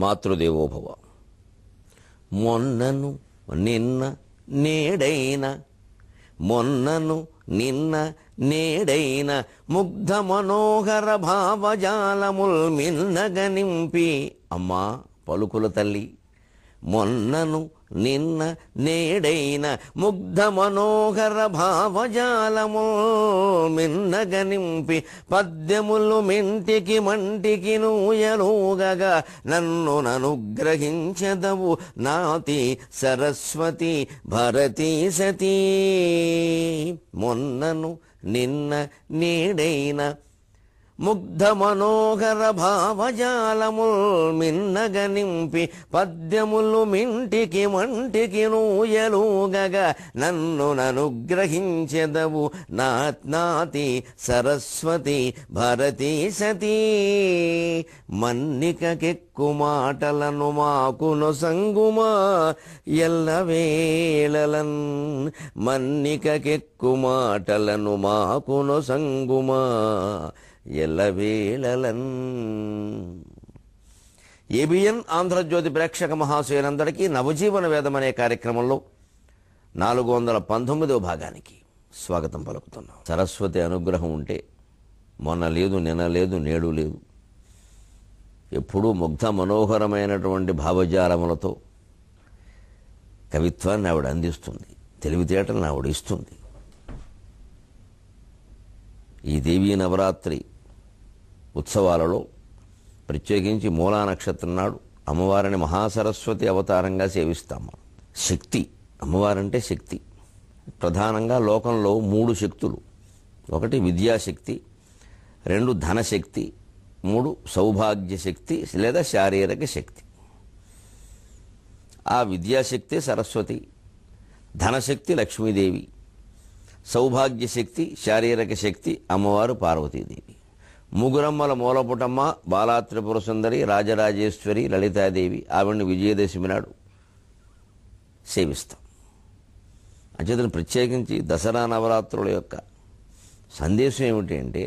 మాతృదేవోభవ. మొన్నను నిన్న నేడైన మొన్నను నిన్న నేడైన ముగ్ధ మనోహర భావజాలముల్ మిన్నగనింపి అమ్మా పలుకుల తల్లి. మొన్నను నిన్న నేడైన ముగ్ధ మనోహర భావజాలము మిన్నగనింపి పద్యములు మెంటికి మంటికి నూయలుగగా నన్ను ననుగ్రహించదవు నాతి సరస్వతి భరతీ సతీ. మొన్నను నిన్న నేడైన ముగ్ధ మనోహర భావజాలముల్ మిన్నగనింపి పద్యములు మింటికి మంటికి నూయలుగగా నన్ను ననుగ్రహించెదవు నాతి సరస్వతి భరతీ సతీ. మన్నికకెక్కు మాటలను మాకును సంగుమా ఎల్లవేళలన్ మన్నికకెక్కు మాటలను మాకును సంగుమా ఎల్లవేళలన్. ఏబిఎన్ ఆంధ్రజ్యోతి ప్రేక్షక మహాశయులందరికీ నవజీవన వేదం అనే కార్యక్రమంలో 419వ భాగానికి స్వాగతం పలుకుతున్నాం. సరస్వతి అనుగ్రహం ఉంటే మొన్న లేదు, నిన్న లేదు, నేడు లేదు. ఎప్పుడూ ముగ్ధ మనోహరమైనటువంటి భావజాలములతో కవిత్వాన్ని ఆవిడ అందిస్తుంది, తెలివితేటలను ఆవిడ ఇస్తుంది. ఈ దేవీ నవరాత్రి ఉత్సవాలలో ప్రత్యేకించి మూలా నక్షత్రం నాడు అమ్మవారిని మహాసరస్వతి అవతారంగా సేవిస్తాము. శక్తి, అమ్మవారంటే శక్తి. ప్రధానంగా లోకంలో 3 శక్తులు. 1 విద్యాశక్తి, 2 ధనశక్తి, 3 సౌభాగ్య శక్తి లేదా శారీరక శక్తి. ఆ విద్యాశక్తి సరస్వతి, ధనశక్తి లక్ష్మీదేవి, సౌభాగ్యశక్తి శారీరక శక్తి అమ్మవారు పార్వతీదేవి. ముగురమ్మల మూలపుటమ్మ బాలా త్రిపుర సుందరి రాజరాజేశ్వరి లలితాదేవి. ఆవిడ్ని విజయదశమి నాడు సేవిస్తాం. అంచేతను ప్రత్యేకించి దసరా నవరాత్రుల యొక్క సందేశం ఏమిటి అంటే,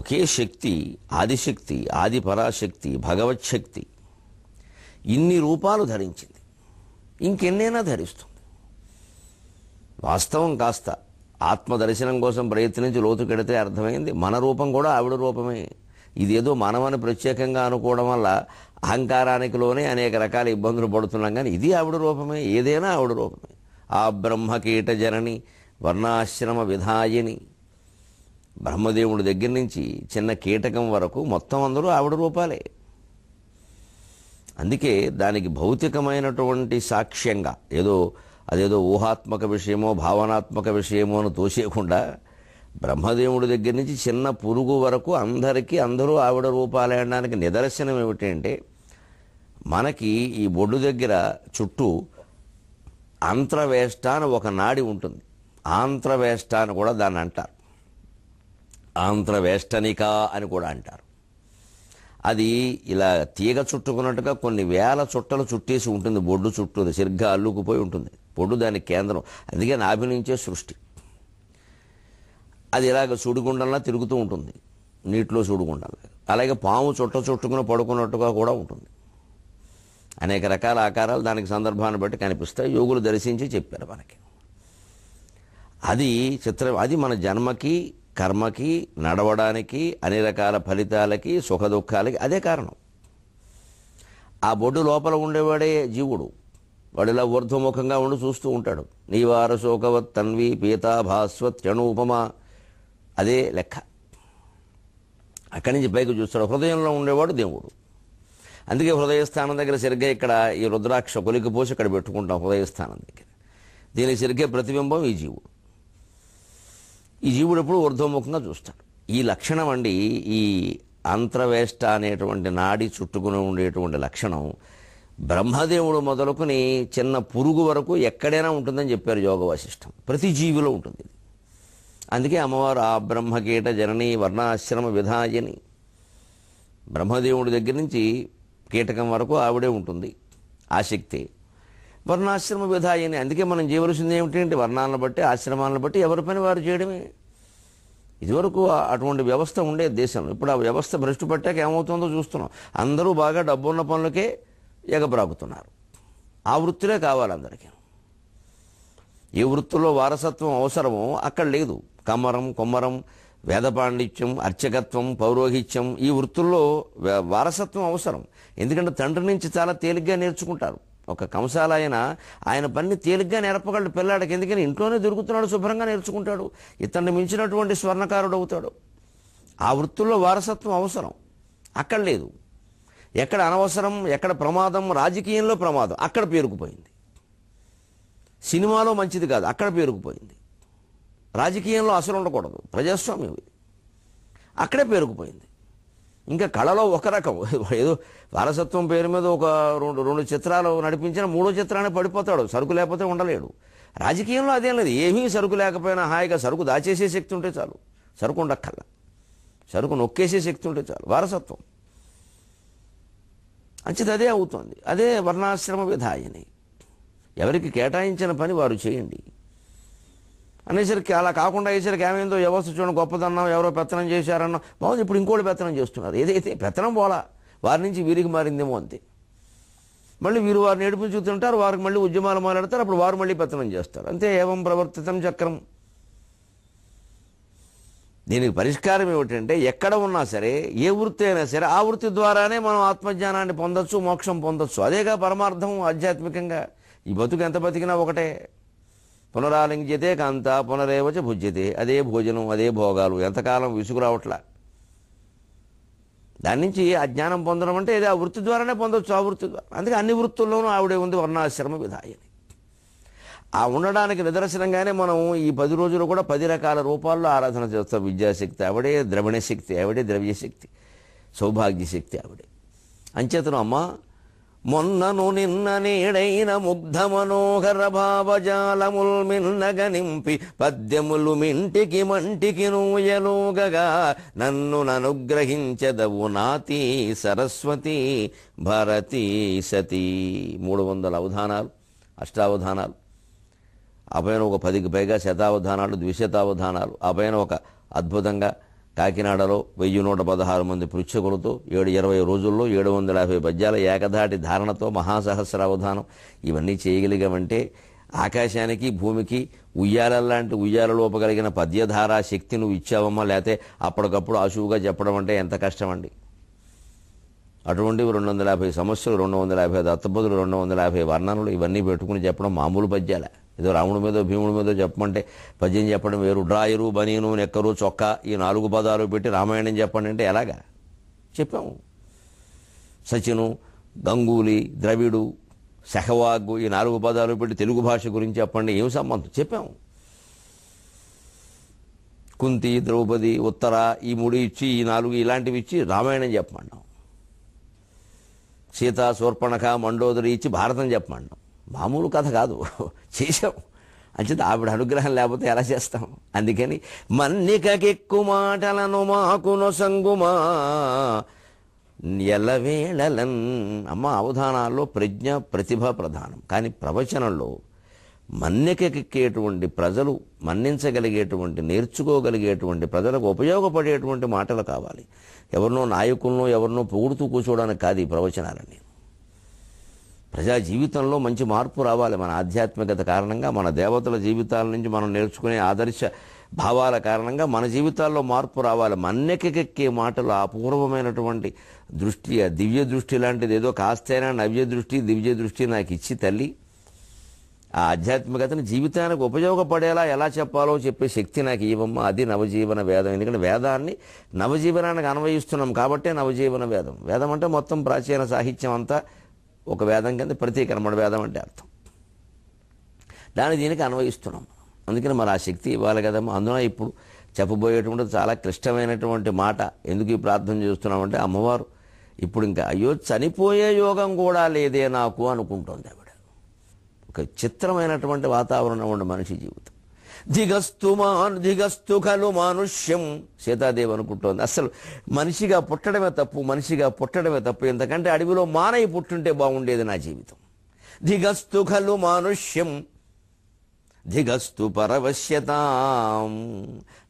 ఒకే శక్తి, ఆదిశక్తి, ఆది పరాశక్తి, భగవచ్ఛక్తి ఇన్ని రూపాలు ధరించింది, ఇంకెన్నైనా ధరిస్తుంది. వాస్తవం కాస్త ఆత్మదర్శనం కోసం ప్రయత్నించి లోతుకెడితే అర్థమైంది మన రూపం కూడా ఆవిడ రూపమే. ఇదేదో మనమని ప్రత్యేకంగా అనుకోవడం వల్ల అహంకారానికి లోనే అనేక రకాల ఇబ్బందులు పడుతున్నాం. కానీ ఇది ఆవిడ రూపమే, ఏదైనా ఆవిడ రూపమే. ఆ బ్రహ్మకీట జనని వర్ణాశ్రమ విధాయిని. బ్రహ్మదేవుడి దగ్గర నుంచి చిన్న కీటకం వరకు మొత్తం అందరూ ఆవిడ రూపాలే. అందుకే దానికి భౌతికమైనటువంటి సాక్ష్యంగా అదేదో ఊహాత్మక విషయమో భావనాత్మక విషయమో అని తోసేయకుండా బ్రహ్మదేవుడి దగ్గర నుంచి చిన్న పురుగు వరకు అందరూ ఆవిడ రూపాలే అనడానికి నిదర్శనం ఏమిటంటే, మనకి ఈ బొడ్డు దగ్గర చుట్టూ ఆంత్రవేష్ట అని ఒక నాడి ఉంటుంది. ఆంత్రవేష్ట అని కూడా దాన్ని అంటారు, ఆంత్రవేష్టనిక అని కూడా అంటారు. అది ఇలా తీగ చుట్టుకున్నట్టుగా కొన్ని వేల చుట్టలు చుట్టేసి ఉంటుంది బొడ్డు చుట్టూ, సరిగ్గా అల్లుకుపోయి ఉంటుంది బొడ్డు దానికి కేంద్రం. అందుకే నాభి నుంచే సృష్టి. అది ఇలాగ సుడిగుండంలా తిరుగుతూ ఉంటుంది, నీటిలో సుడిగుండంలా. అలాగే పాము చుట్టుకుని పడుకున్నట్టుగా కూడా ఉంటుంది. అనేక రకాల ఆకారాలు దానికి సందర్భాన్ని బట్టి కనిపిస్తాయి. యోగులు దర్శించి చెప్పారు మనకి. అది చిత్రం. అది మన జన్మకి, కర్మకి, నడవడానికి, అన్ని రకాల ఫలితాలకి, సుఖ దుఃఖాలకి అదే కారణం. ఆ బొడ్డు లోపల ఉండేవాడే జీవుడు. వాడిలా ఊర్ధ్వముఖంగా ఉండి చూస్తూ ఉంటాడు. నీవార శోకవత్ తన్వి పీతా భాస్వత్ చణూపమా, అదే లెక్క. అక్కడి నుంచి పైకి చూస్తాడు. హృదయంలో ఉండేవాడు దేవుడు. అందుకే హృదయస్థానం దగ్గర సరిగ్గా ఇక్కడ ఈ రుద్రాక్ష కొలికిపోసి ఇక్కడ పెట్టుకుంటాం హృదయస్థానం దగ్గర. దీనికి సరిగ్గా ప్రతిబింబం ఈ జీవుడు. ఈ జీవుడు ఎప్పుడు ఊర్ధ్వముఖంగా చూస్తాడు. ఈ లక్షణం అండి, ఈ అంతర్వేష్ట అనేటువంటి నాడి చుట్టుకుని ఉండేటువంటి లక్షణం బ్రహ్మదేవుడు మొదలుకొని చిన్న పురుగు వరకు ఎక్కడైనా ఉంటుందని చెప్పారు యోగ వాసిష్టం. ప్రతి జీవిలో ఉంటుంది. అందుకే అమ్మవారు ఆ బ్రహ్మకీట జనని వర్ణాశ్రమ విధాయని. బ్రహ్మదేవుడి దగ్గర నుంచి కీటకం వరకు ఆవిడే ఉంటుంది. ఆ శక్తి వర్ణాశ్రమ విధాయని. అందుకే మనం చేయవలసింది ఏమిటంటే వర్ణాలను బట్టి, ఆశ్రమాలను బట్టి ఎవరి పని వారు చేయడమే. ఇదివరకు అటువంటి వ్యవస్థ ఉండేది దేశంలో. ఇప్పుడు ఆ వ్యవస్థ భ్రష్టు పట్టాక ఏమవుతుందో చూస్తున్నాం. అందరూ బాగా డబ్బున్న పనులకే ఎగబ్రాకుతున్నారు. ఆ వృత్తులే కావాలి అందరికీ. ఏ వృత్తుల్లో వారసత్వం అవసరమో అక్కడ లేదు. కమ్మరం, కొమ్మరం, వేద పాండిత్యం, అర్చకత్వం, పౌరోహిత్యం, ఈ వృత్తుల్లో వారసత్వం అవసరం. ఎందుకంటే తండ్రి నుంచి చాలా తేలిగ్గా నేర్చుకుంటారు. ఒక కంసాల ఆయన పని తేలిగ్గా నేర్పగలడు పిల్లాడికి. ఎందుకని ఇంట్లోనే దొరుకుతున్నాడు, శుభ్రంగా నేర్చుకుంటాడు, ఇతన్ని మించినటువంటి స్వర్ణకారుడు అవుతాడు. ఆ వృత్తుల్లో వారసత్వం అవసరం. అక్కడ లేదు. ఎక్కడ అనవసరం, ఎక్కడ ప్రమాదం, రాజకీయంలో ప్రమాదం అక్కడ పేరుకుపోయింది. సినిమాలో మంచిది కాదు అక్కడ పేరుకుపోయింది. రాజకీయంలో అసలు ఉండకూడదు, ప్రజాస్వామ్యం ఇది, అక్కడే పేరుకుపోయింది. ఇంకా కళలో ఒక రకం, ఏదో వారసత్వం పేరు మీద ఒక రెండు చిత్రాలు నడిపించిన మూడో చిత్రాన్ని పడిపోతాడు, సరుకు లేకపోతే ఉండలేడు. రాజకీయంలో అదేం లేదు. ఏమీ సరుకు లేకపోయినా హాయిగా సరుకు దాచేసే శక్తి ఉంటే చాలు, సరుకు ఉండక్కల్లా, సరుకు నొక్కేసే శక్తి ఉంటే చాలు. వారసత్వం అంచేది అదే అవుతుంది. అదే వర్ణాశ్రమ విధాయిని. ఎవరికి కేటాయించిన పని వారు చేయండి అనేసరికి, అలా కాకుండా అయ్యేసరికి ఏమైందో వ్యవస్థ చూడండి గొప్పదన్నాం, ఎవరో పెత్తనం చేశారన్నాం, బాగుంది, ఇప్పుడు ఇంకోటి పెత్తనం చేస్తున్నారు. ఏదైతే పెత్తనం పోలా, వారి నుంచి వీరికి మారిందేమో అంతే. మళ్ళీ వీరు వారిని ఏడిపించుతుంటారు, వారికి మళ్ళీ ఉద్యమాలు మాట్లాడతారు, అప్పుడు వారు మళ్ళీ పెత్తనం చేస్తారు. అంతే, ఏవం ప్రవర్తితం చక్రం. దీనికి పరిష్కారం ఏమిటంటే, ఎక్కడ ఉన్నా సరే, ఏ వృత్తి అయినా సరే, ఆ వృత్తి ద్వారానే మనం ఆత్మజ్ఞానాన్ని పొందొచ్చు, మోక్షం పొందొచ్చు. అదేగా పరమార్థం. ఆధ్యాత్మికంగా ఈ బతుకు ఎంత బతికినా ఒకటే. పునరాలింగ్యతే కాంత పునరేవచ భుజ్యతే. అదే భోజనం, అదే భోగాలు, ఎంతకాలం విసుగు రావట్లా. దాని నుంచి ఆ జ్ఞానం పొందడం అంటే ఇది ఆ వృత్తి ద్వారానే పొందొచ్చు, ఆ వృత్తి ద్వారా. అందుకే అన్ని వృత్తుల్లోనూ ఆవిడే ఉంది వర్ణాశ్రమ విధాయిని. ఆ ఉండడానికి నిదర్శనంగానే మనం ఈ 10 రోజులు కూడా 10 రకాల రూపాల్లో ఆరాధన చేస్తాం. విద్యాశక్తి ఆవిడే, ద్రవిణ శక్తి ఆవిడే, ద్రవ్యశక్తి, సౌభాగ్యశక్తి ఆవిడే. అంచేతను అమ్మ, మొన్నను నిన్న నేడైన ముగ్ధ మనోహర భావజాలముల్ మిన్నగ నింపి పద్యములు మింటికి మంటికి నూయలోగగా నన్ను ననుగ్రహించదవు నాతి సరస్వతి భారతీ సతీ. 300 అవధానాలు, అష్టావధానాలు, ఆ పైన ఒక 10కి పైగా శతావధానాలు, ద్విశతావధానాలు, ఆ పైన ఒక అద్భుతంగా కాకినాడలో 1116 మంది పృచ్ఛకులతో 20 రోజుల్లో 750 పద్యాల ఏకధాటి ధారణతో మహాసహస్రావధానం. ఇవన్నీ చేయగలిగామంటే ఆకాశానికి భూమికి ఉయ్యాలలాంటి ఉయ్యాలలోపగలిగిన పద్యధారా శక్తి నువ్వు ఇచ్చావమ్మా. లేకపోతే అప్పటికప్పుడు ఆశువుగా చెప్పడం అంటే ఎంత కష్టమండి. అటువంటివి 250 సమస్యలు, 250 దత్తపదులు, 250 వర్ణనలు, ఇవన్నీ పెట్టుకుని చెప్పడం మామూలు పద్యాల. ఏదో రాముడి మీదో భీముడి మీదో చెప్పమంటే పద్యం చెప్పడం వేరు. డ్రాయరు, బనీను, నెక్కరు, చొక్కా, ఈ 4 పదాలు పెట్టి రామాయణం చెప్పండి అంటే ఎలాగా చెప్పాము. సచిను, గంగూలీ, ద్రవిడు, సెహవాగు, ఈ 4 పదాలు పెట్టి తెలుగు భాష గురించి చెప్పండి, ఏం సంబంధం చెప్పాము. కుంతి, ద్రౌపది, ఉత్తర, ఈ 3 ఇచ్చి, ఈ 4 ఇలాంటివి ఇచ్చి రామాయణం చెప్పమన్నాం. సీత, శూర్పణఖ, మండోదరి ఇచ్చి భారతం చెప్పమన్నాం. మామూలు కథ కాదు, చేశాం. అంచేత ఆవిడ అనుగ్రహం లేకపోతే ఎలా చేస్తాం. అందుకని మన్నికెక్కు మాటలను మాకును సంగుమా ఎల్లవేళలన్. అమ్మ, అవధానాల్లో ప్రజ్ఞ, ప్రతిభ ప్రధానం. కానీ ప్రవచనంలో మన్నికెక్కేటువంటి ప్రజలు, మన్నించగలిగేటువంటి, నేర్చుకోగలిగేటువంటి, ప్రజలకు ఉపయోగపడేటువంటి మాటలు కావాలి. ఎవరినో నాయకులను, ఎవరినో పొగుడుతూ కూర్చోవడానికి కాదు ఈ ప్రవచనాలన్నీ. ప్రజా జీవితంలో మంచి మార్పు రావాలి. మన ఆధ్యాత్మికత కారణంగా, మన దేవతల జీవితాల నుంచి మనం నేర్చుకునే ఆదర్శ భావాల కారణంగా మన జీవితాల్లో మార్పు రావాలి. మన్నెకెక్కే మాటలు, అపూర్వమైనటువంటి దృష్టి, ఆ దివ్య దృష్టి లాంటిది ఏదో కాస్తైనా నవ్య దృష్టి, దివ్య దృష్టి నాకు ఇచ్చి తల్లి, ఆ ఆధ్యాత్మికతను జీవితానికి ఉపయోగపడేలా ఎలా చెప్పాలో చెప్పే శక్తి నాకు ఇవ్వమ్మ. అది నవజీవన వేదం. ఎందుకంటే వేదాన్ని నవజీవనానికి అన్వయిస్తున్నాం కాబట్టే నవజీవన వేదం. వేదం అంటే మొత్తం ప్రాచీన సాహిత్యం అంతా ఒక వేదం కింద ప్రతీకరణ, వేదం అంటే అర్థం. దాన్ని దీనికి అన్వయిస్తున్నాం. అందుకని మరి ఆ శక్తి ఇవ్వాలి కదమ్మా. అందున ఇప్పుడు చెప్పబోయేటువంటి చాలా క్లిష్టమైనటువంటి మాట. ఎందుకు ఈ ప్రార్థన చేస్తున్నామంటే, అమ్మవారు ఇప్పుడు ఇంకా అయ్యో చనిపోయే యోగం కూడా లేదే నాకు అనుకుంటోంది ఆవిడ. ఒక చిత్రమైనటువంటి వాతావరణం ఉండే మనిషి జీవితం. దిగస్తు ఖలు మానుష్యం, సీతాదేవి అనుకుంటోంది. అసలు మనిషిగా పుట్టడమే తప్పు, మనిషిగా పుట్టడమే తప్పు. ఎందుకంటే అడవిలో మానయి పుట్టుంటే బాగుండేది నా జీవితం. దిగస్తు ఖలు మానుష్యం, ధిగస్తు పరవశ్యతాం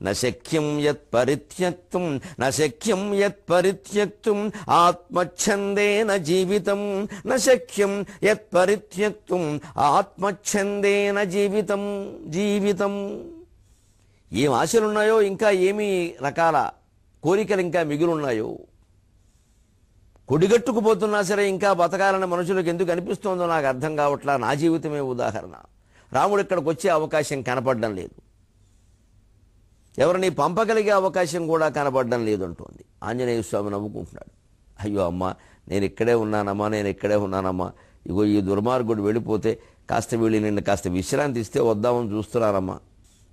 నశక్యం యత్ పరిత్యక్తుం నశక్యం యత్ పరిత్యక్తుం ఆత్మఛందేన జీవితం నశక్యం యత్ పరిత్యక్తుం ఆత్మఛందేన జీవితం జీవితం. ఏం ఆశలున్నాయో, ఇంకా ఏమి రకాల కోరికలు ఇంకా మిగిలిన్నాయో, కొడిగట్టుకుపోతున్నా సరే ఇంకా బతకాలని మనుషులకు ఎందుకు అనిపిస్తోందో నాకు అర్థం కావట్లా. నా జీవితమే ఉదాహరణ. రాముడు ఇక్కడికి వచ్చే అవకాశం కనపడడం లేదు, ఎవరిని పంపగలిగే అవకాశం కూడా కనపడడం లేదు అంటోంది. ఆంజనేయ స్వామి నవ్వుకుంటున్నాడు. అయ్యో అమ్మ, నేను ఇక్కడే ఉన్నానమ్మా, నేను ఇక్కడే ఉన్నానమ్మా. ఇగో ఈ దుర్మార్గుడు వెళ్ళిపోతే కాస్త వీళ్ళు నిన్ను కాస్త విశ్రాంతి ఇస్తే వద్దామని చూస్తున్నారమ్మా.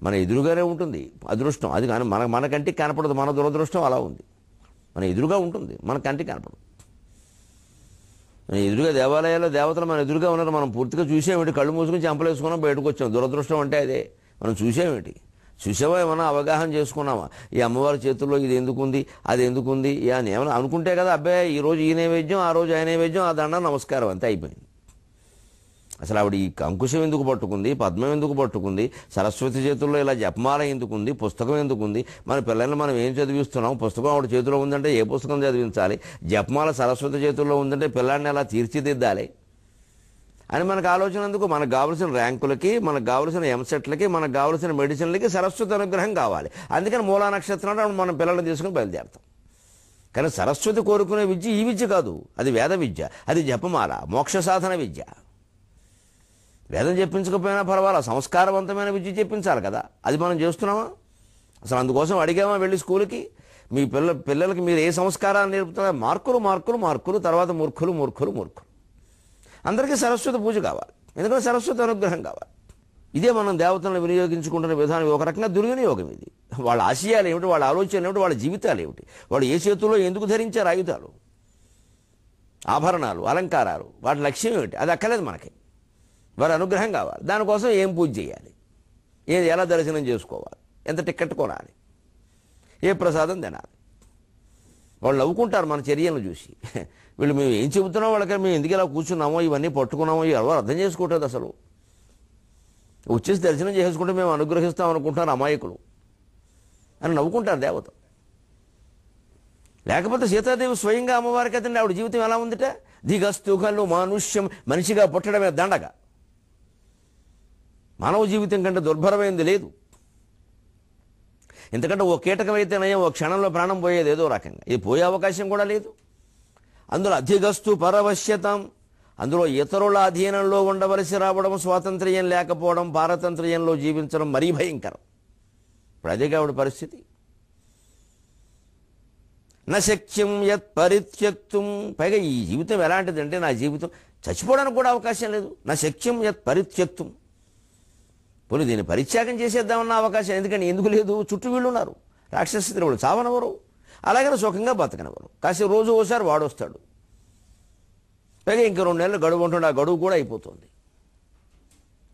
మన ఎదురుగానే ఉంటుంది అదృష్టం. అది కానీ మన కంటికి కనపడదు. మన దురదృష్టం అలా ఉంది. మన ఎదురుగా ఉంటుంది, మన కంటికి కనపడదు. మన ఎదురుగా దేవాలయాల్లో దేవతలు మన ఎదురుగా ఉన్నారు. మనం పూర్తిగా చూసేమిటి? కళ్ళు మూసుకుని చెంపలేసుకున్నాం, బయటకు వచ్చాం. దురదృష్టం అంటే అదే. మనం చూసేమిటి? చూసావా? ఏమన్నా అవగాహన చేసుకున్నావా? ఈ అమ్మవారి చేతుల్లో ఇది ఎందుకుంది, అది ఎందుకుంది అని ఏమైనా అనుకుంటే కదా, అబ్బాయి ఈరోజు ఈ నైవేద్యం, ఆ రోజు ఆ నైవేద్యం, ఆ దండ నమస్కారం, అంతే అయిపోయింది. అసలు ఆవిడ ఈ అంకుశం ఎందుకు పట్టుకుంది, పద్మం ఎందుకు పట్టుకుంది, సరస్వతి చేతుల్లో ఇలా జపమాల ఎందుకుంది, పుస్తకం ఎందుకుంది, మన పిల్లల్ని మనం ఏం చదివిస్తున్నాం? పుస్తకం ఆవిడ చేతిలో ఉందంటే ఏ పుస్తకం చదివించాలి? జపమాల సరస్వతి చేతుల్లో ఉందంటే పిల్లాడిని ఎలా తీర్చిదిద్దాలి అని మనకు ఆలోచన ఎందుకు? మనకు కావలసిన ర్యాంకులకి, మనకు కావలసిన ఎంసెట్లకి, మనకు కావలసిన మెడిసిన్లకి సరస్వతి అనుగ్రహం కావాలి. అందుకని మూలా నక్షత్రం మన పిల్లల్ని తీసుకుని బయలుదేరుతాం. కానీ సరస్వతి కోరుకునే విద్య ఈ విద్య కాదు. అది వేద విద్య, అది జపమాల, మోక్ష సాధన విద్య. వేదం చెప్పించకపోయినా పర్వాలా, సంస్కారవంతమైన విద్య చెప్పించాలి కదా. అది మనం చేస్తున్నామా? అసలు అందుకోసం అడిగామా వెళ్ళి స్కూల్కి? మీ పిల్లలకి మీరు ఏ సంస్కారాన్ని నేర్పుతున్నారో? మార్కులు మార్కులు మార్కులు, తర్వాత మూర్ఖులు మూర్ఖులు మూర్ఖులు. అందరికీ సరస్వతి పూజ కావాలి, ఎందుకంటే సరస్వతి అనుగ్రహం కావాలి. ఇదే మనం దేవతలను వినియోగించుకుంటున్న విధానం. ఒక రకంగా దుర్వినియోగం ఇది. వాళ్ళ ఆశయాలు ఏమిటి, వాళ్ళ ఆలోచనలు ఏమిటి, వాళ్ళ జీవితాలు ఏమిటి, వాళ్ళు ఏ చేతుల్లో ఎందుకు ధరించారు ఆయుధాలు, ఆభరణాలు, అలంకారాలు, వాటి లక్ష్యం ఏమిటి? అది అక్కర్లేదు మనకి. వారి అనుగ్రహం కావాలి. దానికోసం ఏం పూజ చేయాలి, ఎలా దర్శనం చేసుకోవాలి, ఎంత టికెట్ కొనాలి, ఏ ప్రసాదం తినాలి. వాళ్ళు నవ్వుకుంటారు మన చర్యలను చూసి. వీళ్ళు మేము ఏం చెబుతున్నాం వాళ్ళకి, మేము ఎందుకు ఇలా కూర్చున్నామో, ఇవన్నీ పట్టుకున్నామో, ఎవరు అర్థం చేసుకోవట్లేదు అసలు. వచ్చేసి దర్శనం చేసుకుంటే మేము అనుగ్రహిస్తాం అనుకుంటున్నారు అమాయకులు అని నవ్వుకుంటారు దేవత. లేకపోతే సీతాదేవి స్వయంగా అమ్మవారికి అతండి ఆవిడ జీవితం ఎలా ఉందిట? దిగస్తుకలు మానుష్యం, మనిషిగా పుట్టడమే దండగా. మానవ జీవితం కంటే దుర్భరమైంది లేదు. ఎందుకంటే ఓ కీటకం అయితే నయం, ఓ క్షణంలో ప్రాణం పోయేది ఏదో రకంగా. ఇది పోయే అవకాశం కూడా లేదు. అందులో అధిగస్తు పరవశ్యతం, అందులో ఇతరుల అధీనంలో ఉండవలసి రావడం, స్వాతంత్ర్యం లేకపోవడం, పారతంత్ర్యంలో జీవించడం మరీ భయంకరం. ఇప్పుడు అదే ఆవిడ పరిస్థితి. నశక్యం యత్ పరిత్యక్తుం, పైగా ఈ జీవితం ఎలాంటిదంటే, నా జీవితం చచ్చిపోవడానికి కూడా అవకాశం లేదు. నశక్యం యత్ పరిత్యక్తుం, పోనీ దీన్ని పరిత్యాగం చేసేద్దామన్న అవకాశం ఎందుకు లేదు? చుట్టూ వీళ్ళు ఉన్నారు, రాక్షస స్త్రీలు, చావనవరు, అలాగనే సుఖంగా బతకనవరు. కాసేపు రోజు ఓసారి వాడొస్తాడు, పైగా ఇంక 2 నెలలు గడువు ఉంటుండే, ఆ గడువు కూడా అయిపోతుంది.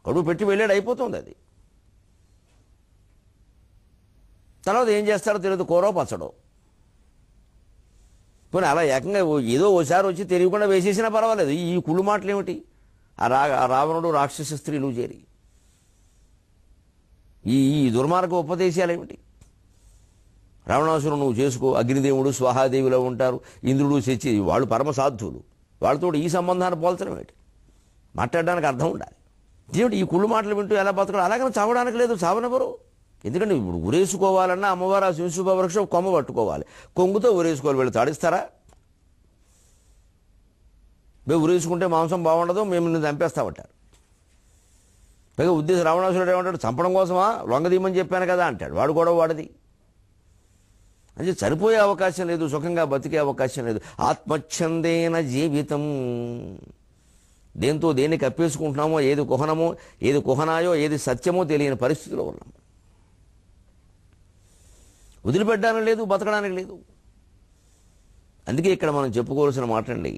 గడువు పెట్టి వెళ్ళాడు, అయిపోతుంది అది. తర్వాత ఏం చేస్తాడో తెలియదు, కూరో పచ్చడో. పోనీ అలా ఏకంగా ఏదో ఓసారి వచ్చి తెలియకుండా వేసేసినా పర్వాలేదు. ఈ కుళ్ళు మాటలు ఏమిటి? ఆ రావణుడు, రాక్షస స్త్రీలు చేరి ఈ దుర్మార్గ ఉపదేశాలు ఏమిటి? రావణాసురుడు నువ్వు చేసుకో, అగ్నిదేవుడు స్వాహాదేవిలో ఉంటారు, ఇంద్రుడు శచి, వాళ్ళు పరమ సాధువులు, వాళ్ళతో ఈ సంబంధాన్ని పోల్చడం ఏంటి? మాట్లాడడానికి అర్థం ఉండాలి. దేవుడు ఈ కుళ్ళు మాటలు వింటూ ఎలా బతకడం? అలాగని చావడానికి లేదు, చావనెవరు. ఎందుకంటే ఇప్పుడు ఉరేసుకోవాలన్నా అమ్మవారు ఆ శివశుభ వృక్షం కొమ్మ పట్టుకోవాలి, కొంగుతో ఉరేసుకోవాలి. వీళ్ళు తాడిస్తారా? మేము ఉరేసుకుంటే మాంసం బాగుండదు, మేము నిన్ను చంపేస్తామంటారు. పైగా ఉద్దేశం రావణాసురుడు ఏమంటాడు? చంపడం కోసమా? లొంగదీయమని చెప్పాను కదా అంటాడు. వాడు కూడా వాడిది. అంటే చనిపోయే అవకాశం లేదు, సుఖంగా బతికే అవకాశం లేదు. ఆత్మఛందేన జీవితం, దేంతో దేన్ని కప్పేసుకుంటున్నామో, ఏది కుహనమో, ఏది కుహనాయో, ఏది సత్యమో తెలియని పరిస్థితిలో ఉన్నాం. వదిలిపెట్టడానికి లేదు, బతకడానికి లేదు. అందుకే ఇక్కడ మనం చెప్పుకోవాల్సిన మాట అండి,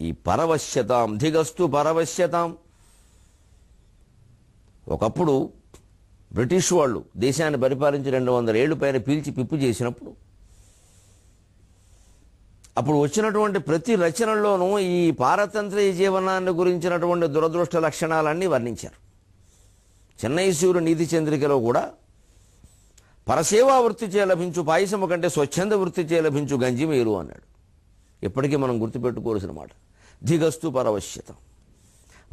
ఈ పరవశ్యతాం, ధిగస్తు పరవశ్యతాం. ఒకప్పుడు బ్రిటిష్ వాళ్ళు దేశాన్ని పరిపాలించి 200 ఏళ్ళు పైన పీల్చి పిప్పు చేసినప్పుడు, అప్పుడు వచ్చినటువంటి ప్రతి రచనల్లోనూ ఈ పారతంత్ర్య జీవనాన్ని గురించినటువంటి దురదృష్ట లక్షణాలన్నీ వర్ణించారు. చెన్నైశ్వరు నీతి చంద్రికలో కూడా పరసేవా వృత్తి చే లభించు పాయసము కంటే స్వచ్ఛంద వృత్తి చే లభించు గంజి మేలు అన్నాడు. ఇప్పటికీ మనం గుర్తుపెట్టుకోవాల్సిన మాట. ధిగస్తు పరవశ్యతం.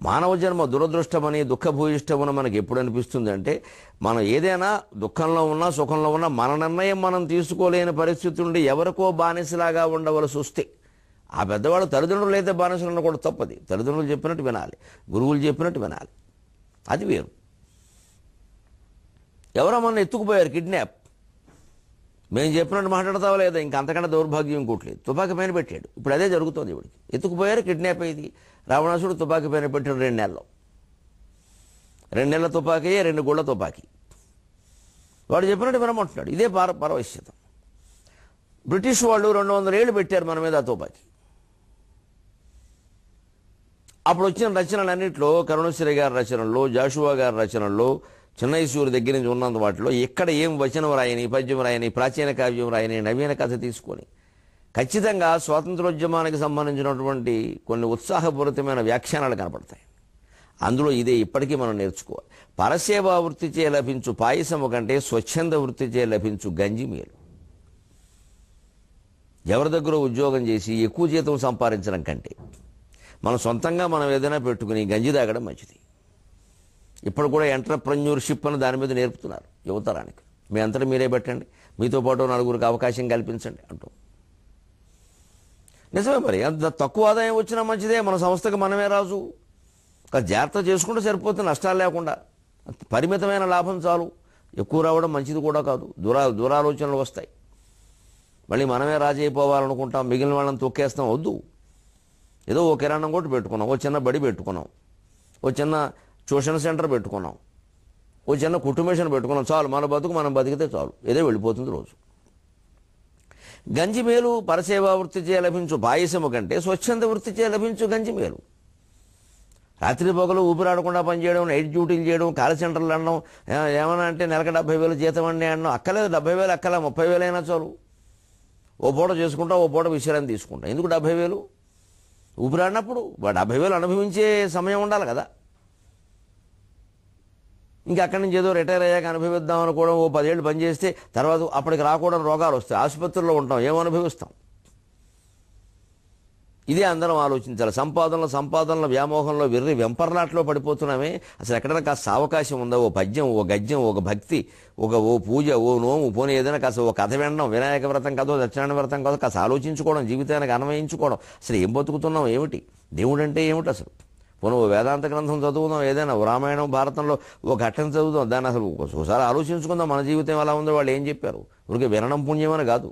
మానవ జన్మ దురదృష్టమని దుఃఖభూయిష్టమని మనకి ఎప్పుడు అనిపిస్తుంది అంటే, మనం ఏదైనా దుఃఖంలో ఉన్నా సుఖంలో ఉన్నా మన నిర్ణయం మనం తీసుకోలేని పరిస్థితి నుండి ఎవరికో బానిసలాగా ఉండవలసి వస్తే, ఆ పెద్దవాళ్ళు తల్లిదండ్రులు అయితే బానిసలు కూడా తప్పది. తల్లిదండ్రులు చెప్పినట్టు వినాలి, గురువులు చెప్పినట్టు వినాలి, అది వేరు. ఎవరో మన ఎత్తుకుపోయారు, కిడ్నాప్, మేము చెప్పినట్టు మాట్లాడతావా లేదా, ఇంకా అంతకంటే దౌర్భాగ్యం ఇంకోట్లేదు. తుపాకీ పైన పెట్టాడు. ఇప్పుడు అదే జరుగుతుంది. ఇవిడికి ఎత్తుకుపోయారు, కిడ్నాప్ అయ్యింది. రావణాసుడు తుపాకీ పైన పెట్టాడు 2 నెలల్లో. 2 నెలల తుపాకీ, 2 గుళ్ళ తుపాకీ. వాడు చెప్పినట్టు వినమంటున్నాడు. ఇదే పరవశ్యతం. బ్రిటిష్ వాళ్ళు 200 ఏళ్ళు పెట్టారు మన మీద ఆ తుపాకీ. అప్పుడు వచ్చిన రచనలన్నింటిలో, కరుణశ్రీ గారి రచనల్లో, జాషువా గారి రచనల్లో, చెన్నైశ్వరి దగ్గర నుంచి ఉన్నంత వాటిలో ఎక్కడ ఏం వచనం రాయని, పద్యం రాయని, ప్రాచీన కావ్యం రాయని, నవీన కథ తీసుకొని ఖచ్చితంగా స్వాతంత్రోద్యమానికి సంబంధించినటువంటి కొన్ని ఉత్సాహపూరితమైన వ్యాఖ్యానాలు కనపడతాయి. అందులో ఇదే ఇప్పటికీ మనం నేర్చుకోవాలి. పరసేవా వృత్తి చే లభించు పాయసము కంటే స్వచ్ఛంద వృత్తి చే లభించు గంజి మేలు. ఎవరి దగ్గర ఉద్యోగం చేసి ఎక్కువ జీతం సంపాదించడం కంటే మనం సొంతంగా మనం ఏదైనా పెట్టుకుని గంజి తాగడం మంచిది. ఇప్పుడు కూడా ఎంటర్‌ప్రెన్యూర్‌షిప్ అని దాని మీద నేర్పుతున్నారు యువతరానికి. మీ అంతటా మీరే పెట్టండి, మీతో పాటు 4గురికి అవకాశం కల్పించండి అంటూ. నిజమే, మరి అంత తక్కువ ఆదాయం వచ్చినా మంచిదే, మన సంస్థకు మనమే రాజు. జాగ్రత్త చేసుకుంటే సరిపోతుంది, నష్టాలు లేకుండా. పరిమితమైన లాభం చాలు, ఎక్కువ రావడం మంచిది కూడా కాదు. దురాలోచనలు వస్తాయి. మళ్ళీ మనమే రాజు అయిపోవాలనుకుంటాం, మిగిలిన వాళ్ళని తొక్కేస్తాం. వద్దు. ఏదో ఓ కిరాణం కొట్టు పెట్టుకున్నాం, ఓ చిన్న బడి పెట్టుకున్నాం, ఓ చిన్న ట్యూషన్ సెంటర్ పెట్టుకున్నాం, ఓ చిన్న కుటుంబేషన్ పెట్టుకున్నాం, చాలు. మన బతుకు మనం బతికితే చాలు, ఏదో వెళ్ళిపోతుంది రోజు. గంజి మేలు పరసేవా వృత్తి చే లభించు పాయసము కంటే స్వచ్ఛంద వృత్తి చే లభించు గంజి మేలు. రాత్రి పొగలు ఊపిరాడకుండా పనిచేయడం, నైట్ డ్యూటీలు చేయడం, కాల్ సెంటర్లు అనడం, ఏమన్నా అంటే నెలకు 70,000 జీతం అండి అనడం అక్కలేదు. 70,000 అక్కల 30,000 అయినా చాలు. ఓ పూట చేసుకుంటా, ఓ పూట విశ్రాంతి తీసుకుంటా. ఎందుకు 70,000? ఊపిరాడినప్పుడు 70,000 అనుభవించే సమయం ఉండాలి కదా. ఇంకా అక్కడి నుంచి ఏదో రిటైర్ అయ్యాక అనుభవిద్దాం అనుకోవడం, ఓ 10 ఏళ్ళు పనిచేస్తే తర్వాత అప్పటికి రాకూడని రోగాలు వస్తాయి, ఆసుపత్రుల్లో ఉంటాం, ఏమనుభవిస్తాం? ఇదే అందరం ఆలోచించాలి. సంపాదనల వ్యామోహంలో వెంపర్లాట్లో పడిపోతున్నామే. అసలు ఎక్కడైనా కాస్త అవకాశం ఉందా? ఓ పద్యం, ఓ గద్యం, ఒక భక్తి, ఓ పూజ, ఓ నోము, పోనీ ఏదైనా కాస్త ఓ కథ వినడం, వినాయక వ్రతం కథో సత్యనారాయణ వ్రతం కథో కాస్త ఆలోచించుకోవడం, జీవితానికి అన్వయించుకోవడం. అసలు ఏం బతుకుతున్నాం, ఏమిటి దేవుడు అంటే ఏమిటి అసలు? పోనీ ఓ వేదాంత గ్రంథం చదువుదాం, ఏదైనా రామాయణం భారతంలో ఓ ఘట్టం చదువుదాం, దాన్ని అసలు ఒకసారి ఆలోచించుకుందాం. మన జీవితం ఎలా ఉందో, వాళ్ళు ఏం చెప్పారు. ఊరికే వినడం పుణ్యమని కాదు,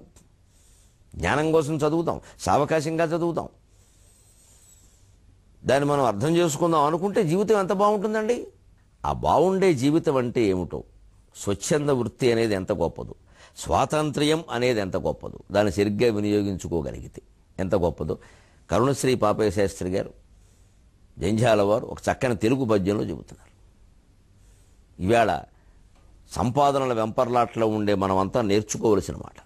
జ్ఞానం కోసం చదువుతాం, సావకాశంగా చదువుతాం, దాన్ని మనం అర్థం చేసుకుందాం అనుకుంటే జీవితం ఎంత బాగుంటుందండి. ఆ బాగుండే జీవితం అంటే ఏమిటో, స్వచ్ఛంద వృత్తి అనేది ఎంత గొప్పదో, స్వాతంత్ర్యం అనేది ఎంత గొప్పదో, దాన్ని సరిగ్గా వినియోగించుకోగలిగితే ఎంత గొప్పదో కరుణశ్రీ పాపయ్య శాస్త్రి గారు, జంధ్యాల వారు ఒక చక్కని తెలుగు పద్యంలో చెబుతున్నారు. ఈవేళ సంపాదనల వెంపర్లాట్లో ఉండే మనమంతా నేర్చుకోవలసిన మాట.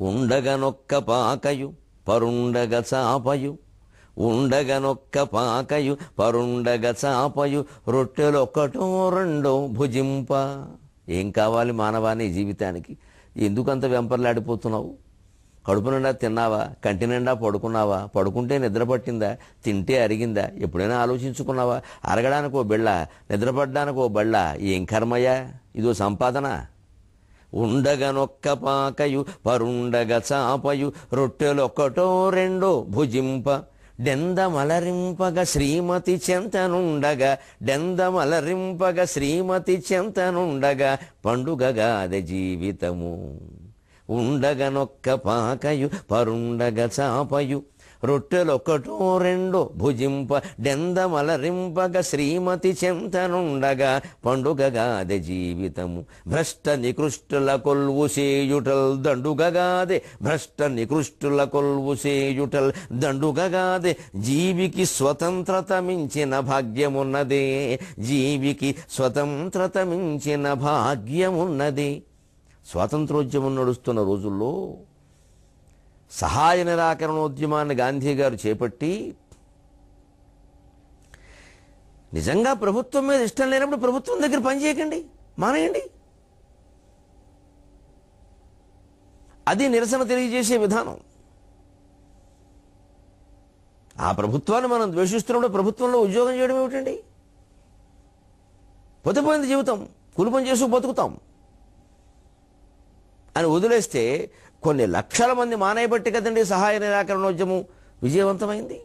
ఉండగనొక్క పాకయు పరుండగ చాపయు, ఉండగనొక్క పాకయు పరుండగ చాపయు, రొట్టెలొక్కటో రెండో భుజింప. ఏం కావాలి మానవాని జీవితానికి? ఎందుకంత వెంపర్లాడిపోతున్నావు? కడుపు నిండా తిన్నావా? కంటి నిండా పడుకున్నావా? పడుకుంటే నిద్ర పట్టిందా? తింటే అరిగిందా? ఎప్పుడైనా ఆలోచించుకున్నావా? అరగడానికి ఓ బిళ్ళ, నిద్రపడ్డానికి ఓ బళ్ళ. ఏం కర్మయ్యా? ఇదో సంపాదన. ఉండగనొక్క పాకయు పరుండగ చాపయు, రొట్టెలొక్కటో రెండో భుజింప, డెందమలరింపగ శ్రీమతి చెంతనుండగా, డెందమలరింపగ శ్రీమతి చెంతనుండగా, పండుగగాది జీవితము. ఉండగనొక్క పాకయు పరుండగ చాపయు, రొట్టెలొక్కటో రెండో భుజింప, డెందమలరింపగ శ్రీమతి చెంతనుండగా, పండుగగాదే జీవితము. భ్రష్ట నికృష్టుల కొల్వు సేయుటల్ దండుగగాదే, భ్రష్ట నికృష్టుల కొల్వు సేయుటల్ దండుగగాదే, జీవికి స్వతంత్రత మించిన భాగ్యమున్నదే, జీవికి స్వతంత్రత మించిన భాగ్యమున్నదే. స్వాతంత్రోద్యమం నడుస్తున్న రోజుల్లో సహాయ నిరాకరణోద్యమాన్ని గాంధీ గారు చేపట్టి నిజంగా ప్రభుత్వం మీద ఇష్టం లేనప్పుడు ప్రభుత్వం దగ్గర పనిచేయకండి, మానేయండి. అది నిరసన తెలియజేసే విధానం. ఆ ప్రభుత్వాన్ని మనం ద్వేషిస్తున్నప్పుడు ప్రభుత్వంలో ఉద్యోగం చేయడం ఏమిటండి? పొద్దుపోయింది జీవితం, కూలి పని చేస్తూ బతుకుతాం అని వదిలేస్తే కొన్ని లక్షల మంది మానేయబట్టి కదండి సహాయ నిరాకరణోద్యమం విజయవంతమైంది.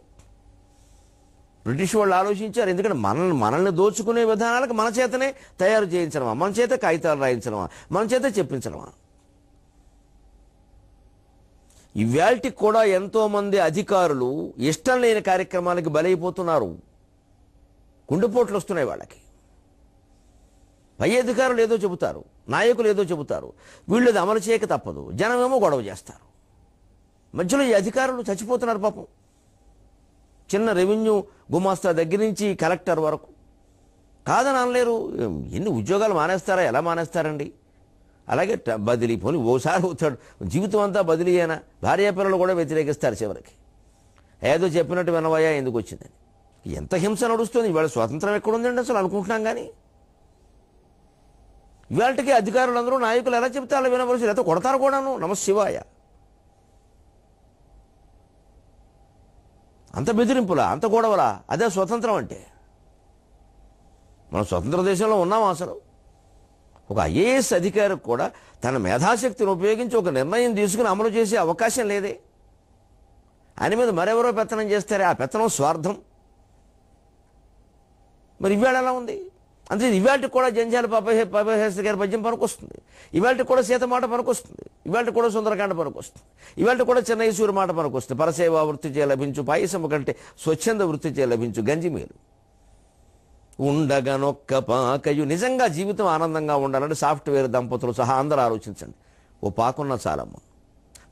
బ్రిటిష్ వాళ్ళు ఆలోచించారు, ఎందుకంటే మనల్ని దోచుకునే విధానాలకు మన చేతనే తయారు చేయించడమా, మన చేత కాగితాలు రాయించడమా, మన చేత చెప్పించడమా. ఇవాల్టికి కూడా ఎంతోమంది అధికారులు ఇష్టం లేని కార్యక్రమానికి బలైపోతున్నారు. గుండెపోట్లు వస్తున్నాయి వాళ్ళకి. పై అధికారులు ఏదో చెబుతారు, నాయకులు ఏదో చెబుతారు, వీళ్ళది అమలు చేయక తప్పదు, జనమేమో గొడవ చేస్తారు. మధ్యలో ఈ అధికారులు చచ్చిపోతున్నారు పాపం. చిన్న రెవెన్యూ గుమాస్తా దగ్గర నుంచి కలెక్టర్ వరకు. కాదని అనలేరు. ఎన్ని ఉద్యోగాలు మానేస్తారా? ఎలా మానేస్తారండి? అలాగే బదిలీ పోని ఓసారి అవుతాడు, జీవితం అంతా బదిలీ అయినా భార్యాపిల్లలు కూడా వ్యతిరేకిస్తారు చివరికి. ఏదో చెప్పినట్టు వినవయ్యా ఎందుకు వచ్చిందని. ఎంత హింస నడుస్తుంది. ఇవాళ స్వాతంత్రం ఎక్కడుందండి అసలు అనుకుంటున్నాం. కానీ ఇవాళకి అధికారులందరూ నాయకులు ఎలా చెప్తే అలా వినవలసి, లేకపోతే కొడతారు కూడాను. నమశివాయ. అంత బెదిరింపులా, అంత గొడవలా? అదే స్వతంత్రం అంటే? మనం స్వతంత్ర దేశంలో ఉన్నాం అసలు? ఒక ఐఏఎస్ అధికారికి కూడా తన మేధాశక్తిని ఉపయోగించి ఒక నిర్ణయం తీసుకుని అమలు చేసే అవకాశం లేదే. ఆయన మీద మరెవరో పెత్తనం చేస్తారే, ఆ పెత్తనం స్వార్థం. మరి ఇవాళ ఎలా ఉంది? అంతే. ఇవాళకి కూడా జంజాల పాపశాస్త్రి గారి పద్యం పనికొస్తుంది, ఇవాళకి కూడా సీత మాట పనికొస్తుంది, ఇవాళకి కూడా సుందరకాండ పనికొస్తుంది, ఇవాళకి కూడా చెన్నైసూరి మాట పనికొస్తుంది. పరసేవా వృత్తి చే లభించు పాయసము కంటే స్వచ్ఛంద వృత్తి చే లభించు గంజి మేలు. ఉండగనొక్క పాకయు. నిజంగా జీవితం ఆనందంగా ఉండాలంటే సాఫ్ట్వేర్ దంపతులు సహా అందరూ ఆలోచించండి. ఓ పాకున్న చాలమ్మ.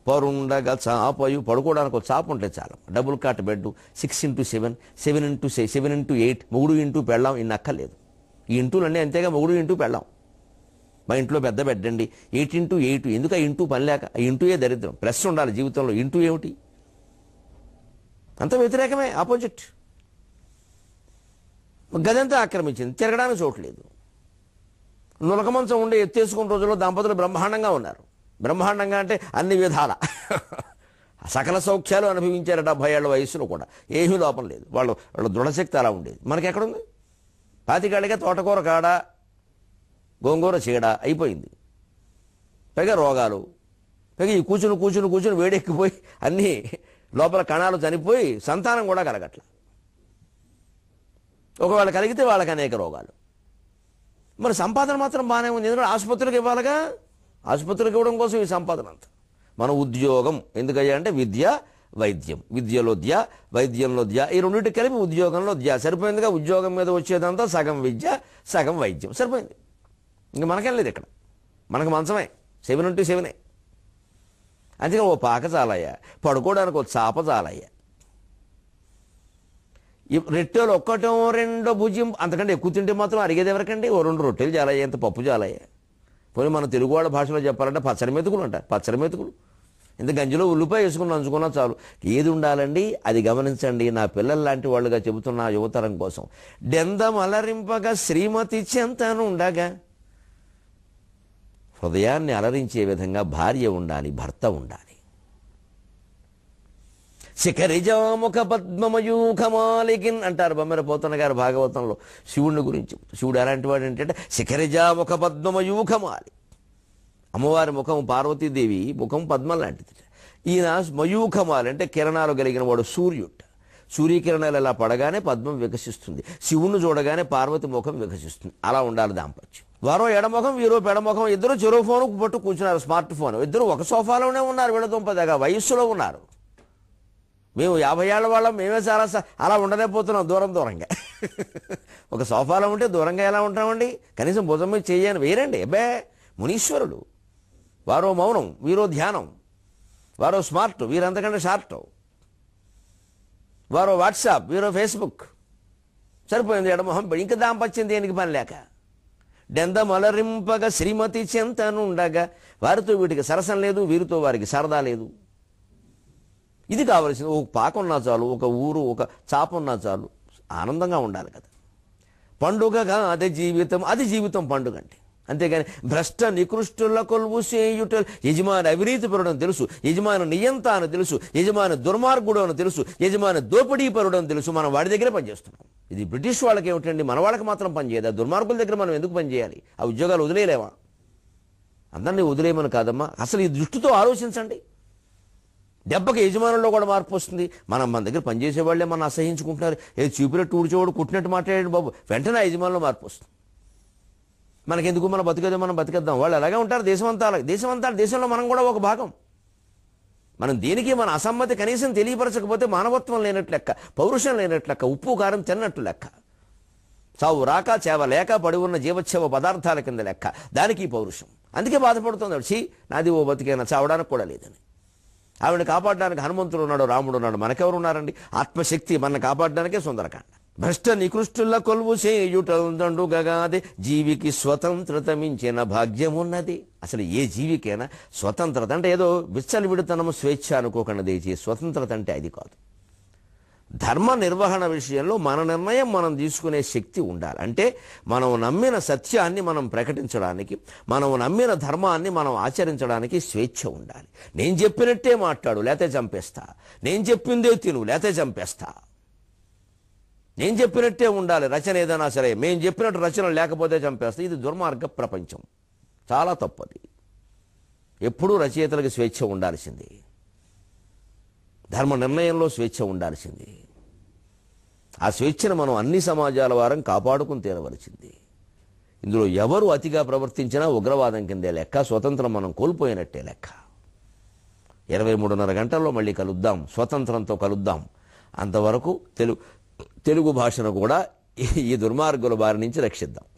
పరుండగా చాపయు. పడుకోవడానికి ఒక చాప ఉంటే చాలమ్మ. Double cot bed, 6x7, 7x8, మొగుడు ఇంటూ పెళ్ళాం. ఇన్ని అక్కర్లేదు. ఈ ఇంటూలన్నీ అంతేగా, మొగుడు ఇంటూ పెళ్ళాం. మా ఇంట్లో పెద్ద బెడ్ అండి, 8x8. ఎందుకు ఆ ఇంటూ పని లేక? ఆ ఇంటూయే దరిద్రం. ప్లస్ ఉండాలి జీవితంలో. ఇంటూ ఏమిటి? అంత వ్యతిరేకమే, ఆపోజిట్. గదంతా ఆక్రమించింది, తిరగడానికి చోట్లేదు. నులక మంచం ఉండి ఎత్తేసుకున్న రోజుల్లో దంపతులు బ్రహ్మాండంగా ఉన్నారు. బ్రహ్మాండంగా అంటే అన్ని విధాల సకల సౌఖ్యాలు అనుభవించారు 70 ఏళ్ల వయసులో కూడా. ఏమీ లోపం లేదు. వాళ్ళ దృఢశక్తి అలా ఉండేది. మనకెక్కడుంది? 25 ఏళ్ళగా తోటకూర కాడ, గోంగూర చీడ అయిపోయింది. పైగా రోగాలు, పైగా ఈ కూర్చుని వేడెక్కిపోయి అన్నీ లోపల కణాలు చనిపోయి సంతానం కూడా కలగట్ల. ఒకవేళ కలిగితే వాళ్ళకి అనేక రోగాలు. మరి సంపాదన మాత్రం బాగానే ఉంది. ఎందుకంటే ఆసుపత్రికి ఇవ్వాలిగా. ఆసుపత్రికి ఇవ్వడం కోసం ఈ సంపాదన అంతా. మన ఉద్యోగం ఎందుకయ్యా అంటే విద్య, వైద్యం. విద్యలో ద్య, వైద్యంలో ద్య. ఈ రెండింటి కలిపి ఉద్యోగంలో ద్య. సరిపోయిందిగా. ఉద్యోగం మీద వచ్చేదంతా సగం విద్య, సగం వైద్యం. సరిపోయింది. ఇంక మనకేం లేదు ఇక్కడ. మనకు మంచమే, 7x7. అందుకని ఓ పాక చాలయ్యా, పడుకోవడానికి ఒక చాప చాలయ్యా. రొట్టెలు ఒక్కటో రెండో భుజ్యం, అంతకంటే ఎక్కువ తింటే మాత్రం అడిగేది ఎవరికండి? ఓ 2 రొట్టెలు చాలయ్యా, ఎంత పప్పు చాలయ్యా. పోనీ మన తెలుగు వాళ్ళ భాషలో చెప్పాలంటే పచ్చడి మెతుకులు అంటారు. పచ్చడి మెతుకులు ఇంత గంజిలో ఉల్లిపాయ వేసుకుని నంచుకున్నా చాలు. ఏది ఉండాలండి? అది గమనించండి. నా పిల్లలు లాంటి వాళ్ళుగా చెబుతున్న యువతరం కోసం. డెందం అలరింపగా శ్రీమతి చెంతను ఉండగా. హృదయాన్ని అలరించే విధంగా భార్య ఉండాలి, భర్త ఉండాలి. శిఖరిజాముఖ పద్మమయూఖమాలికిన్ అంటారు బొమ్మెర పోతన్న గారు భాగవతంలో శివుడిని గురించి. శివుడు ఎలాంటి వాడు ఏంటంటే శిఖరిజాముఖ పద్మమయూఖమాలి. అమ్మవారి ముఖం పార్వతీదేవి ముఖం పద్మం లాంటిది. ఈయన మయూఖమాలి అంటే కిరణాలు కలిగిన వాడు సూర్యుడు. సూర్యకిరణాలు ఎలా పడగానే పద్మం వికసిస్తుంది. శివుణ్ణి చూడగానే పార్వతి ముఖం వికసిస్తుంది. అలా ఉండాలి దాంపత్యం. వారో ఎడముఖం, వీరో పెడముఖం. ఇద్దరు చెరో ఫోను పట్టు కూర్చున్నారు, స్మార్ట్ ఫోన్. ఇద్దరు ఒక సోఫాలోనే ఉన్నారు, విడదుంపదగా వయస్సులో ఉన్నారు. మేము 50 ఏళ్ల వాళ్ళం, మేమే చాలా అలా ఉండలేకపోతున్నాం దూరంగా. ఒక సోఫాలో ఉంటే దూరంగా ఎలా ఉంటామండి? కనీసం భుజం మీద చేయని వేరండి. అబ్బే మునీశ్వరుడు. వారో మౌనం, వీరో ధ్యానం. వారో స్మార్ట్, వీరంతకంటే షార్ట్. వారో వాట్సాప్, వీరో ఫేస్బుక్. సరిపోయింది ఎడమొహం. ఇంకా దాంపత్యం దేనికి పని లేక. డెందమలరింపగా శ్రీమతి చెంతనుండగా. వారితో వీటికి సరసం లేదు, వీరితో వారికి సరదా లేదు. ఇది కావలసింది. ఒక పాక ఉన్నా చాలు, ఒక ఊరు, ఒక చాప ఉన్నా చాలు. ఆనందంగా ఉండాలి కదా. పండుగగా అదే జీవితం, అది జీవితం పండుగ అంటే. అంతేగాని భ్రష్ట నికృష్టుల కొలువు చేయుట, యజమాని అవినీతిపరుడు అని తెలుసు, యజమాని నియంత అని తెలుసు, యజమాని దుర్మార్గుడు అని తెలుసు, యజమాని దోపిడీపరుడు అని తెలుసు, మనం వాడి దగ్గరే పనిచేస్తున్నాం. ఇది బ్రిటిష్ వాళ్ళకి ఏమిటండి, మన వాళ్ళకి మాత్రం పనిచేయదు. దుర్మార్గుల దగ్గర మనం ఎందుకు పనిచేయాలి? ఆ ఉద్యోగాలు వదిలేయలేవా? అందరినీ వదిలేయమని కాదమ్మా, అసలు ఈ దృష్టితో ఆలోచించండి. దెబ్బకి యజమానుల్లో కూడా మార్పు వస్తుంది. మన దగ్గర పనిచేసే వాళ్ళే మనం అసహించుకుంటున్నారు. ఏది చూపినట్టు ఊడ్చేవాడు కుట్టినట్టు మాట్లాడాడు బాబు, వెంటనే ఆ యజమానుల్లో మార్పు వస్తుంది. మనకెందుకు, మనం బతికేద్దాం. వాళ్ళు అలాగే ఉంటారు. దేశంలో మనం కూడా ఒక భాగం. మనం దేనికి మన అసమ్మతి కనీసం తెలియపరచకపోతే మానవత్వం లేనట్లు లెక్క, పౌరుషం లేనట్లు లెక్క, ఉప్పు కారం తిన్నట్టు లెక్క, చావు రాక చేవ లేక పడి ఉన్న జీవచ్ఛవ పదార్థాల కింద లెక్క. దానికి పౌరుషం. అందుకే బాధపడుతుంది. నాది ఓ బతికైనా చావడానికి కూడా లేదని. ఆవిడని కాపాడడానికి హనుమంతుడు ఉన్నాడు, రాముడు ఉన్నాడు, మనకెవరు ఉన్నారండి? ఆత్మశక్తి మన కాపాడడానికే సుందరకాండ. భ్రష్ట నికృష్టుల కొలువు చేయుటండుగగాది, జీవికి స్వతంత్రత మించిన భాగ్యమున్నది. అసలు ఏ జీవికైనా స్వతంత్రత అంటే ఏదో విచ్చలవిడితనము స్వేచ్ఛ అనుకోకుండా దేచి స్వతంత్రత అంటే అది కాదు. ధర్మ నిర్వహణ విషయంలో మన నిర్ణయం మనం తీసుకునే శక్తి ఉండాలి. అంటే మనం నమ్మిన సత్యాన్ని మనం ప్రకటించడానికి, మనం నమ్మిన ధర్మాన్ని మనం ఆచరించడానికి స్వేచ్ఛ ఉండాలి. నేను చెప్పినట్టే మాట్లాడు లేతే చంపేస్తా, నేను చెప్పిందే తిను లేతే చంపేస్తా, నేను చెప్పినట్టే ఉండాలి రచన ఏదైనా సరే, మేము చెప్పినట్టు రచన లేకపోతే చంపేస్తా. ఇది దుర్మార్గ ప్రపంచం, చాలా తప్పది. ఎప్పుడూ రచయితలకు స్వేచ్ఛ ఉండాల్సింది, ధర్మ నిర్ణయంలో స్వేచ్ఛ ఉండాల్సింది. ఆ స్వేచ్ఛను మనం అన్ని సమాజాల వారం కాపాడుకుని తీరవలసింది. ఇందులో ఎవరు అతిగా ప్రవర్తించినా ఉగ్రవాదం కిందే లెక్క, స్వతంత్రం మనం కోల్పోయినట్టే లెక్క. 23:30 గంటల్లో మళ్ళీ కలుద్దాం, స్వతంత్రంతో కలుద్దాం. అంతవరకు తెలుగు భాషను కూడా ఈ దుర్మార్గుల బారి నుంచి రక్షిద్దాం.